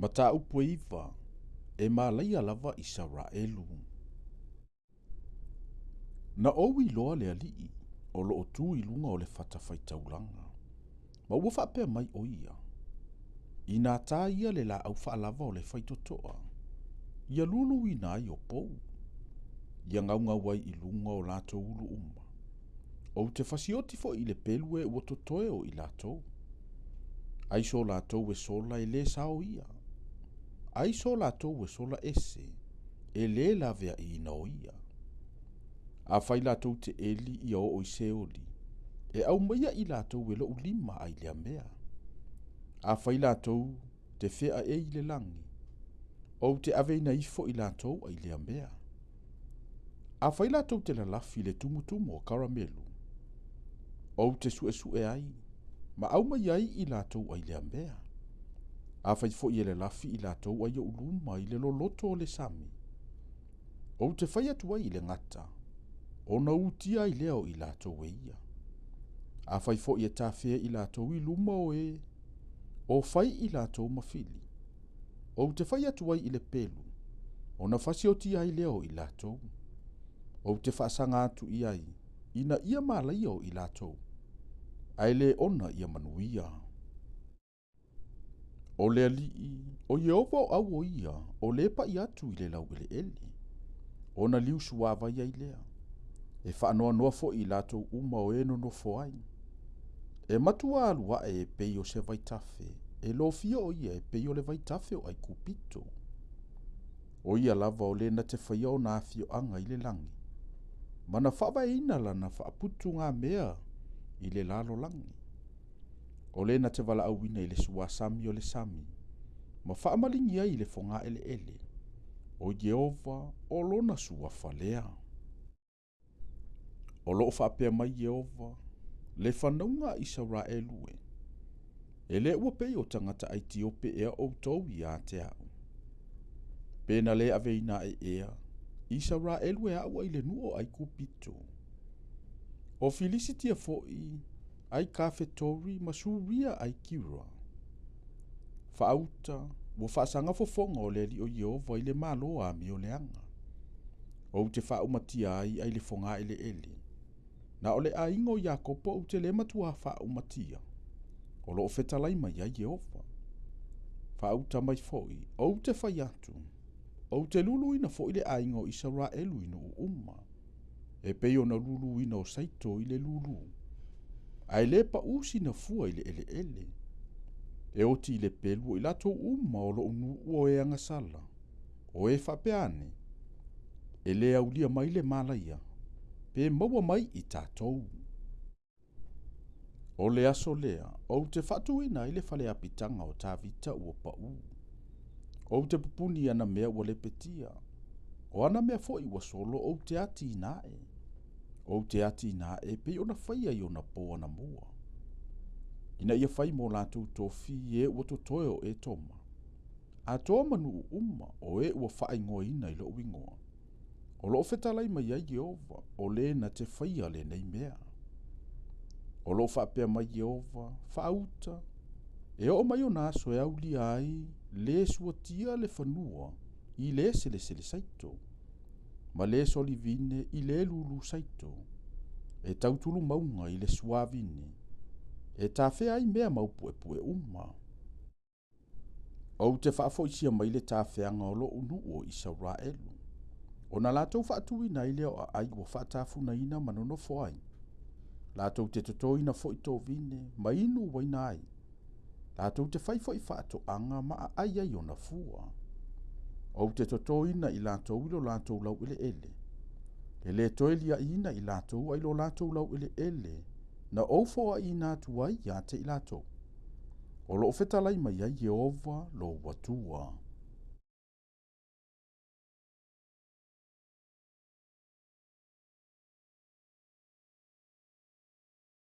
Ma tā upu iwa, e mālaia lava Israelu. Na owi loa le alii, o loo tū I lunga o le whatawhaitaulanga. Ma ua whapea mai o ia. I nā tā ia le la au whaalava o le whaitotoa. Ia lulu I nā I o pou. Ia ngaunga wai I lunga o lātou ulu uma. O te whasioti fo I le pelue ua totoe o I lātou. Aiso lātou e sola e le sao ia. Aiso lātou e sola ese, e le la vea I no ia. A whai lātou te eli I o se oli. E au maia I lātou e lo ulima ai lea mea. A whai lātou te whea e I le langi. O te aveina ifo I lātou ai lea mea. A whai lātou te lalafi le tumutumu o karamelu. O te sue ai. Ma au mai ai I lātou ai lea mea. A whai fo I le lafi I lātou ai o uluma I le loloto o le sami. O te whai atu ai I le ngata. O na utia I leo I lātou e ia. A whai fo I e tāwhea I lātou I luma o e. O whai I lātou mawhili. O te whai atu ai I le pelu. O na whasioti ai leo I lātou. O te whaasanga atu I ai. Ina ia mālai o I lātou. Ai le ona ia manuia. O le alii, o Yehova o au o ia, o le pa I atu I le lau ele ele. O na liu suava ia I lea. E whaanoa noa fo I lātou uma o eno no fo ai. E matua alua e pei o se vaitafe. E lo fia o ia e pei o le vaitafe o ai kupito. O ia lava o le na te whaia o na afio anga I le langi. Mana whawa ina lana whaaputu ngā mea I le lalo langi. O le na te wala auina I le sua sami o le sami. Ma whaamalingi ai I le fonga ele ele. O Yehova o lona sua whalea. O loo whaapea mai Yehova. Le whanaunga Israelu e. E le ua pei o tangata Aitiope ea o tau I a te au. Pena le aveina e ea. Israelu e au ai le nuo ai kupito. O Filisitia foi. Ai kafetori masuria ai kira. Whaauta, ua whaasanga fofonga o le li o Yehova I le maloa mi o leanga. O te whaumatia ai le fonga ele ele. Na o le aingo Iakopo o te le matua whaumatia. O lo fetalai mai ai Yehova. Whaauta mai foi, o te whaiatu. O te lulu ina foi le aingo Israelu ino umma. E peo na lulu ina o saito I le lulu. Ai le pa usi na fua I le ele ele. E oti I le pelu I lato umma o lo unu o e angasala. O e whapeane. E le aulia mai le malaia. Pe maua mai I tātou. O le aso lea, o te whatuina I le whale apitanga o tā vita ua pa u. O te pupuni ana mea ua le petia. O ana mea fo I ua solo o te ati inae. O te ati na e pe ona whaia I ona po ana mua. Ina ia whai mo lātou tofi e ua totoe o e toma. A toa manu umma o e ua whai ngoa ina I lo wingoa. O lo fetalai mai ai Yehova o le na te whaia le nei mea. O lo whapea mai Yehova, whauta. E o mai o naso e au li ai le suatia le whanua I le sele saito. Ma le solivine I le lulu saito. E tautulu maunga I le suavine. E tawhea ai mea maupue pue umma. O te whaafoisia mai le tawheanga o lo unu o Israelu. O na lātou whaatuina I leo a ai ua whaatafuna ina manono fo ai. Lātou te totoina fo I tō vine, ma inu waina ai. Lātou te whaifo I whaato anga ma a ai ai o na fua. O te totoina I lātou ilo lātou lau ele ele. E le toelia ina I lātou ai lo lātou lau ele ele. Na ofo a ina tuai ia te I lātou. O lo fetalai mai ai Yehova lo watua.